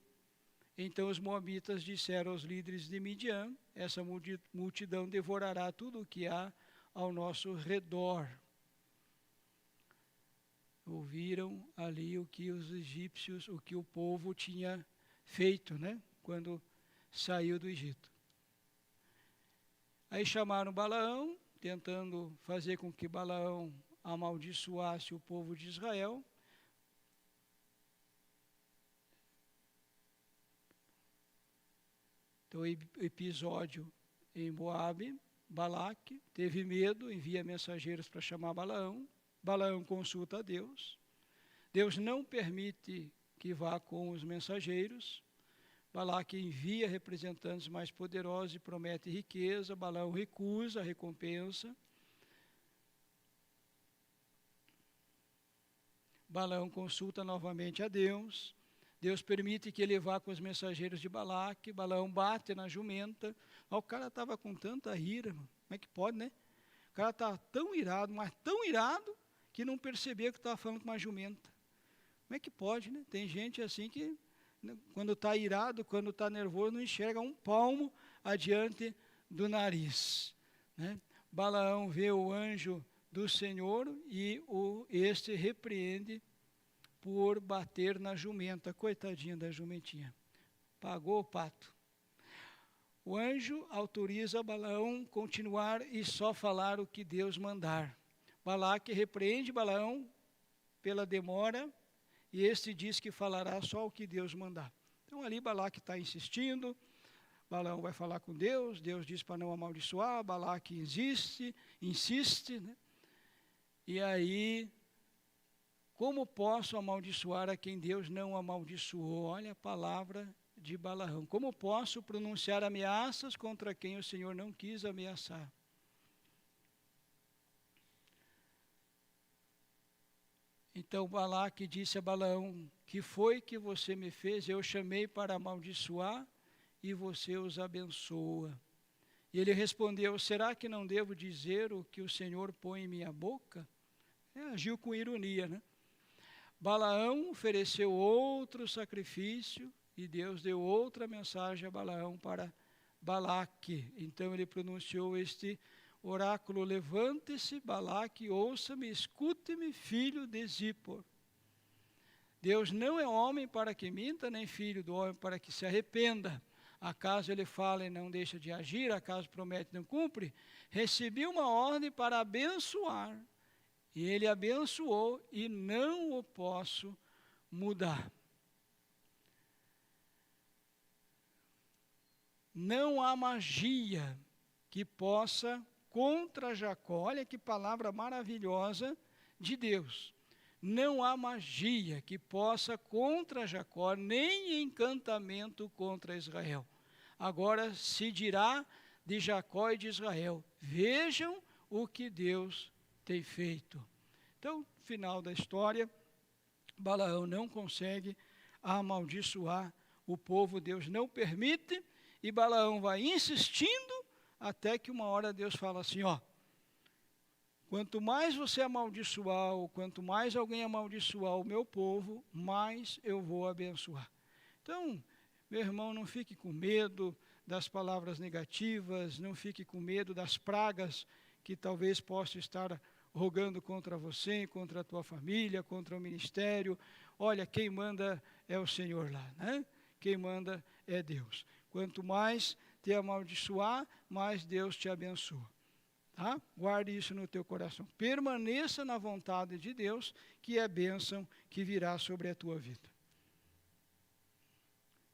S1: Então os moabitas disseram aos líderes de Midian: essa multidão devorará tudo o que há ao nosso redor. Ouviram ali o que os egípcios, o que o povo tinha feito, né? Quando saiu do Egito. Aí chamaram Balaão, tentando fazer com que Balaão amaldiçoasse o povo de Israel. Então, episódio em Moabe, Balaque teve medo, envia mensageiros para chamar Balaão. Balaão consulta a Deus. Deus não permite que vá com os mensageiros. Balaque envia representantes mais poderosos e promete riqueza. Balaão recusa a recompensa. Balaão consulta novamente a Deus. Deus permite que ele vá com os mensageiros de Balaque. Balaão bate na jumenta. O cara estava com tanta ira, como é que pode, né? O cara estava tão irado, mas tão irado, que não percebia que estava falando com uma jumenta. Como é que pode, né? Tem gente assim que, quando está irado, quando está nervoso, não enxerga um palmo adiante do nariz, né? Balaão vê o anjo do Senhor e este repreende por bater na jumenta. Coitadinha da jumentinha. Pagou o pato. O anjo autoriza Balaão continuar e só falar o que Deus mandar. Balaque repreende Balaão pela demora e este diz que falará só o que Deus mandar. Então ali Balaque está insistindo, Balaão vai falar com Deus, Deus diz para não amaldiçoar, Balaque insiste, né? E aí, como posso amaldiçoar a quem Deus não amaldiçoou? Olha a palavra de Balaão. Como posso pronunciar ameaças contra quem o Senhor não quis ameaçar? Então Balaque disse a Balaão: que foi que você me fez? Eu chamei para amaldiçoar e você os abençoa. E ele respondeu: será que não devo dizer o que o Senhor põe em minha boca? Agiu com ironia, né? Balaão ofereceu outro sacrifício e Deus deu outra mensagem a Balaão para Balaque. Então ele pronunciou este oráculo: levante-se, Balaque, ouça-me, escute-me, filho de Zippor. Deus não é homem para que minta, nem filho do homem para que se arrependa. Acaso ele fala e não deixa de agir? Acaso promete e não cumpre? Recebi uma ordem para abençoar, e ele abençoou, e não o posso mudar. Não há magia que possa contra Jacó. Olha que palavra maravilhosa de Deus. Não há magia que possa contra Jacó, nem encantamento contra Israel. Agora se dirá de Jacó e de Israel: vejam o que Deus tem feito. Então, final da história, Balaão não consegue amaldiçoar o povo, Deus não permite, e Balaão vai insistindo, até que uma hora Deus fala assim: ó, quanto mais você amaldiçoar, ou quanto mais alguém amaldiçoar o meu povo, mais eu vou abençoar. Então, meu irmão, não fique com medo das palavras negativas, não fique com medo das pragas que talvez possa estar rogando contra você, contra a tua família, contra o ministério. Olha, quem manda é o Senhor lá, né? Quem manda é Deus. Quanto mais te amaldiçoar, mais Deus te abençoa. Tá? Guarde isso no teu coração. Permaneça na vontade de Deus, que é bênção que virá sobre a tua vida.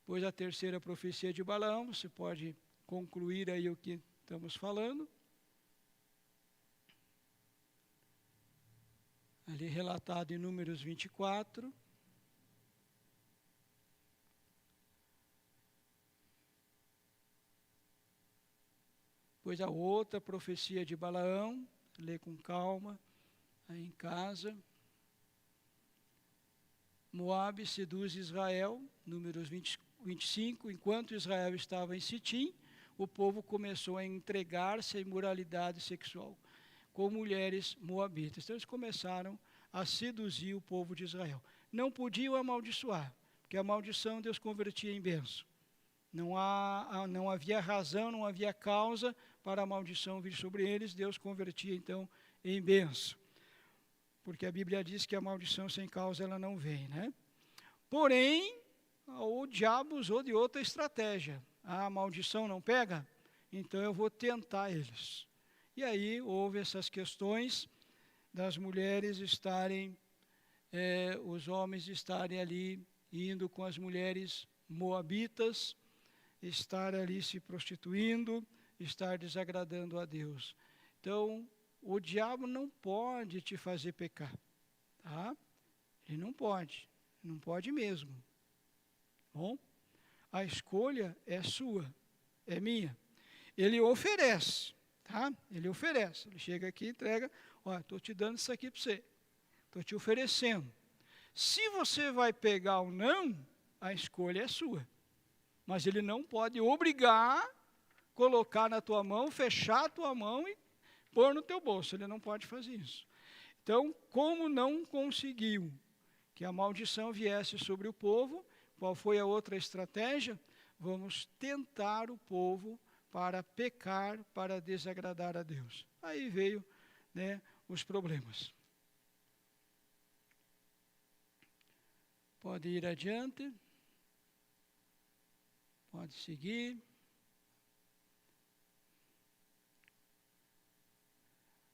S1: Pois a terceira profecia de Balaão, você pode concluir aí o que estamos falando. Ali relatado em Números 24. Pois a outra profecia de Balaão, lê com calma, aí em casa. Moabe seduz Israel, Números 25. Enquanto Israel estava em Sitim, o povo começou a entregar-se à imoralidade sexual. com mulheres moabitas. Então eles começaram a seduzir o povo de Israel. Não podiam amaldiçoar, porque a maldição Deus convertia em bênção. Não havia razão, não havia causa para a maldição vir sobre eles, Deus convertia então em bênção. Porque a Bíblia diz que a maldição sem causa ela não vem, né? Porém, o diabo usou de outra estratégia. A maldição não pega? Então eu vou tentar eles. E aí houve essas questões das mulheres estarem, os homens estarem ali indo com as mulheres moabitas, estar ali se prostituindo, estar desagradando a Deus. Então, o diabo não pode te fazer pecar, tá? Ele não pode mesmo. Bom, a escolha é sua, é minha. Ele oferece, tá? Ele oferece. Ele chega aqui e entrega, ó, estou te dando isso aqui para você. Estou te oferecendo. Se você vai pegar ou não, a escolha é sua. Mas ele não pode obrigar, colocar na tua mão, fechar a tua mão e pôr no teu bolso. Ele não pode fazer isso. Então, como não conseguiu que a maldição viesse sobre o povo, qual foi a outra estratégia? Vamos tentar o povo para pecar, para desagradar a Deus. Aí veio, né, os problemas. Pode ir adiante. Pode seguir.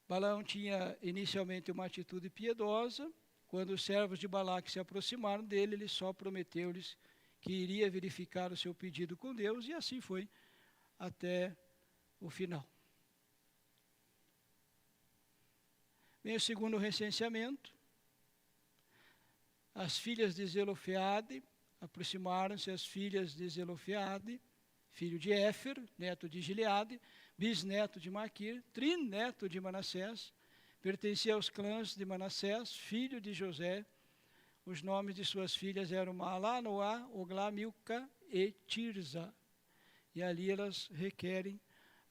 S1: Balaão tinha inicialmente uma atitude piedosa. Quando os servos de Balaque se aproximaram dele, ele só prometeu-lhes que iria verificar o seu pedido com Deus, e assim foi até o final. Vem o segundo recenseamento. As filhas de Zelofeade, aproximaram-se as filhas de Zelofeade, filho de Éfer, neto de Gileade, bisneto de Maquir, trineto de Manassés, pertencia aos clãs de Manassés, filho de José. Os nomes de suas filhas eram Mahlá, Noá, Oglá, Milca e Tirza. E ali elas requerem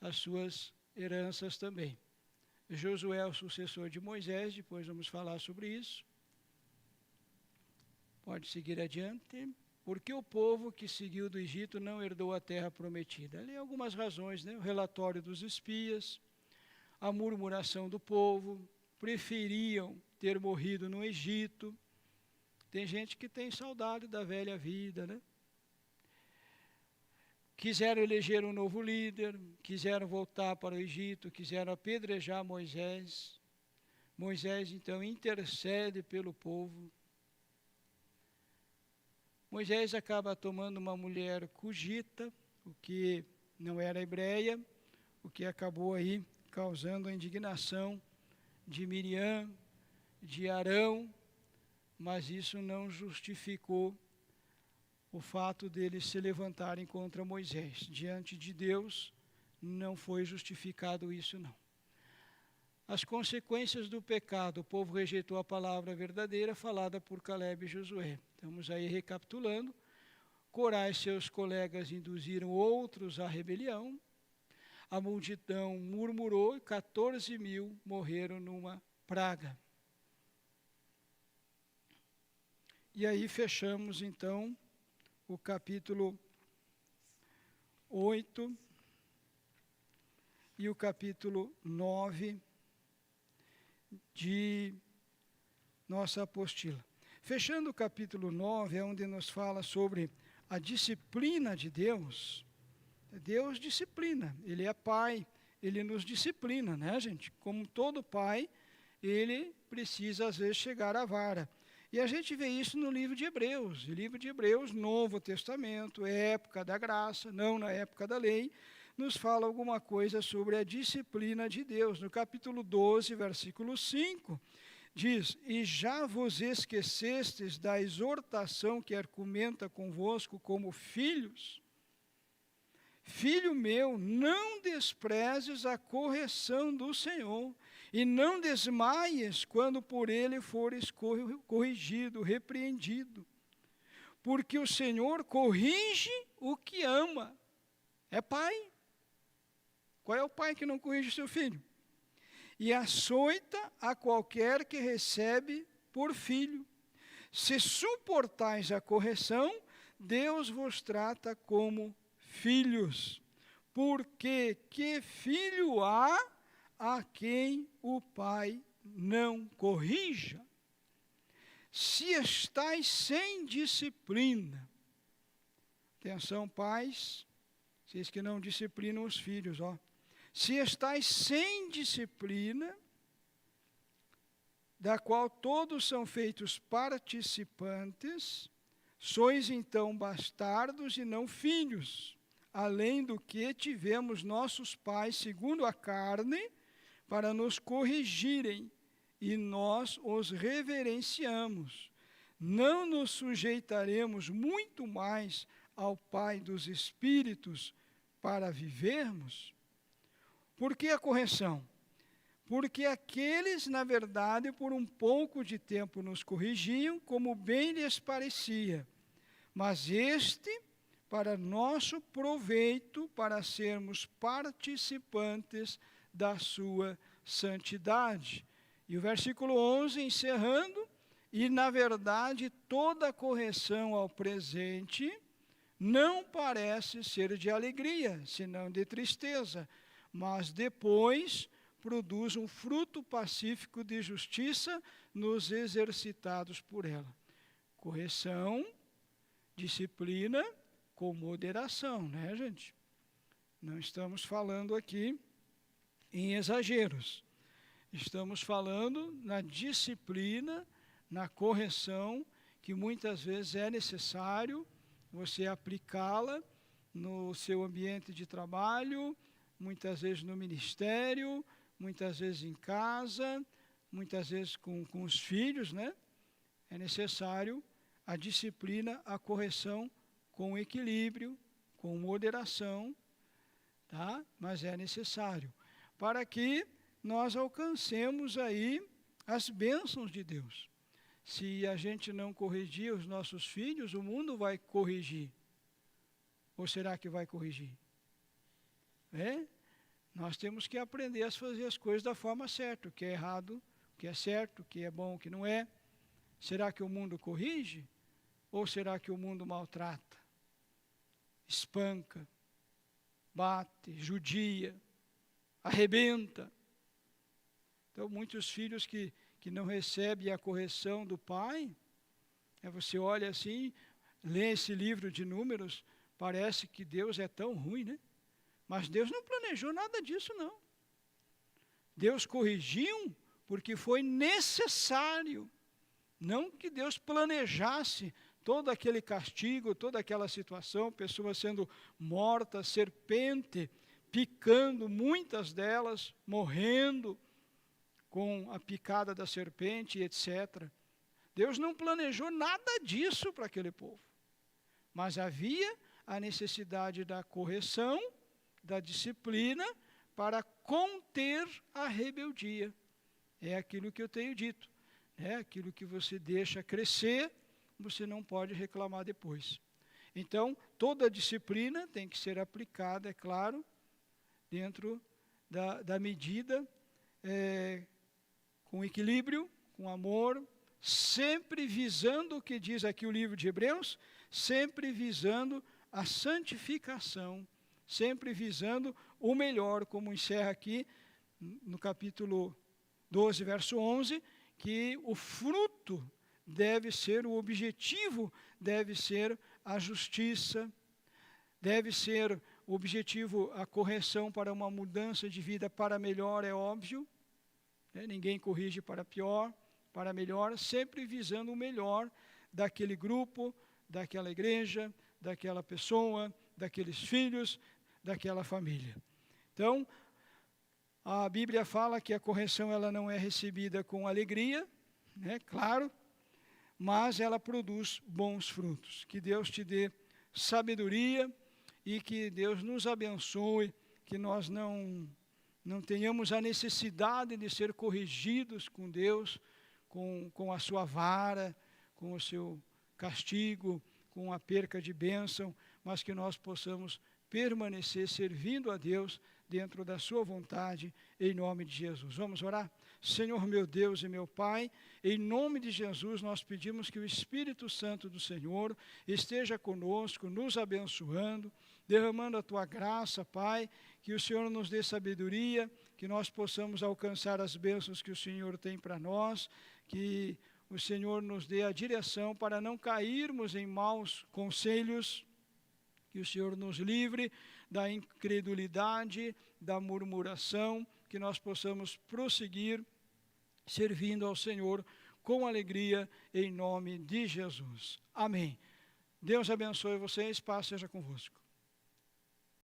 S1: as suas heranças também. Josué é o sucessor de Moisés, depois vamos falar sobre isso. Pode seguir adiante. Porque o povo que seguiu do Egito não herdou a terra prometida? Ali algumas razões, né? O relatório dos espias, a murmuração do povo, preferiam ter morrido no Egito. Tem gente que tem saudade da velha vida, né? Quiseram eleger um novo líder, quiseram voltar para o Egito, quiseram apedrejar Moisés. Moisés, então, intercede pelo povo. Moisés acaba tomando uma mulher cugita, o que não era hebreia, o que acabou aí causando a indignação de Miriam, de Arão, mas isso não justificou o fato deles se levantarem contra Moisés. Diante de Deus, não foi justificado isso, não. As consequências do pecado, o povo rejeitou a palavra verdadeira falada por Calebe e Josué. Estamos aí recapitulando. Corá e seus colegas induziram outros à rebelião. A multidão murmurou e 14.000 morreram numa praga. E aí fechamos então o capítulo 8 e o capítulo 9 de nossa apostila. Fechando o capítulo 9, é onde nos fala sobre a disciplina de Deus. Deus disciplina, Ele é Pai, Ele nos disciplina, né, gente? Como todo pai, Ele precisa, às vezes, chegar à vara. E a gente vê isso no livro de Hebreus. O livro de Hebreus, Novo Testamento, época da graça, não na época da lei, nos fala alguma coisa sobre a disciplina de Deus. No capítulo 12, versículo 5, diz: E já vos esquecestes da exortação que argumenta convosco como filhos? Filho meu, não desprezes a correção do Senhor, e não desmaies quando por ele fores corrigido, repreendido. Porque o Senhor corrige o que ama. É pai. Qual é o pai que não corrige seu filho? e açoita a qualquer que recebe por filho. Se suportais a correção, Deus vos trata como filhos. Porque que filho há a quem o pai não corrija? Se estais sem disciplina, atenção pais, vocês que não disciplinam os filhos, ó. Se estais sem disciplina, da qual todos são feitos participantes, sois então bastardos e não filhos, além do que tivemos nossos pais, segundo a carne, para nos corrigirem, e nós os reverenciamos. Não nos sujeitaremos muito mais ao Pai dos Espíritos para vivermos? Por que a correção? Porque aqueles, na verdade, por um pouco de tempo nos corrigiam, como bem lhes parecia. Mas este, para nosso proveito, para sermos participantes da sua santidade. E o versículo 11, encerrando, e na verdade toda correção ao presente não parece ser de alegria, senão de tristeza, mas depois produz um fruto pacífico de justiça nos exercitados por ela. Correção, disciplina com moderação, né, gente? Não estamos falando aqui em exageros. Estamos falando na disciplina, na correção, que muitas vezes é necessário você aplicá-la no seu ambiente de trabalho, muitas vezes no ministério, muitas vezes em casa, muitas vezes com os filhos, né? É necessário a disciplina, a correção com equilíbrio, com moderação, tá? Mas é necessário para que nós alcancemos aí as bênçãos de Deus. Se a gente não corrigir os nossos filhos, o mundo vai corrigir. Ou será que vai corrigir? Nós temos que aprender a fazer as coisas da forma certa, o que é errado, o que é certo, o que é bom, o que não é. Será que o mundo corrige? Ou será que o mundo maltrata, espanca, bate, judia, arrebenta? Então, muitos filhos que não recebem a correção do pai, você olha assim, lê esse livro de Números, parece que Deus é tão ruim, né? Mas Deus não planejou nada disso, não. Deus corrigiu porque foi necessário. Não que Deus planejasse todo aquele castigo, toda aquela situação, pessoas sendo mortas, serpente picando, muitas delas morrendo com a picada da serpente, etc. Deus não planejou nada disso para aquele povo. Mas havia a necessidade da correção, da disciplina, para conter a rebeldia. É aquilo que eu tenho dito. É aquilo que você deixa crescer, você não pode reclamar depois. Então, toda a disciplina tem que ser aplicada, é claro, dentro da medida, com equilíbrio, com amor, sempre visando o que diz aqui o livro de Hebreus, sempre visando a santificação, sempre visando o melhor, como encerra aqui no capítulo 12, verso 11, que o fruto deve ser, o objetivo deve ser a justiça, deve ser o objetivo, a correção para uma mudança de vida para melhor, é óbvio, né? Ninguém corrige para pior, para melhor, sempre visando o melhor daquele grupo, daquela igreja, daquela pessoa, daqueles filhos, daquela família. Então, a Bíblia fala que a correção ela não é recebida com alegria, né? Claro, mas ela produz bons frutos. Que Deus te dê sabedoria e que Deus nos abençoe, que nós não tenhamos a necessidade de ser corrigidos com Deus, com a sua vara, com o seu castigo, com a perca de bênção, mas que nós possamos permanecer servindo a Deus dentro da sua vontade, em nome de Jesus. Vamos orar? Senhor meu Deus e meu Pai, em nome de Jesus nós pedimos que o Espírito Santo do Senhor esteja conosco, nos abençoando, derramando a Tua graça, Pai, que o Senhor nos dê sabedoria, que nós possamos alcançar as bênçãos que o Senhor tem para nós, que o Senhor nos dê a direção para não cairmos em maus conselhos, que o Senhor nos livre da incredulidade, da murmuração, que nós possamos prosseguir servindo ao Senhor com alegria, em nome de Jesus. Amém. Deus abençoe vocês, paz seja convosco.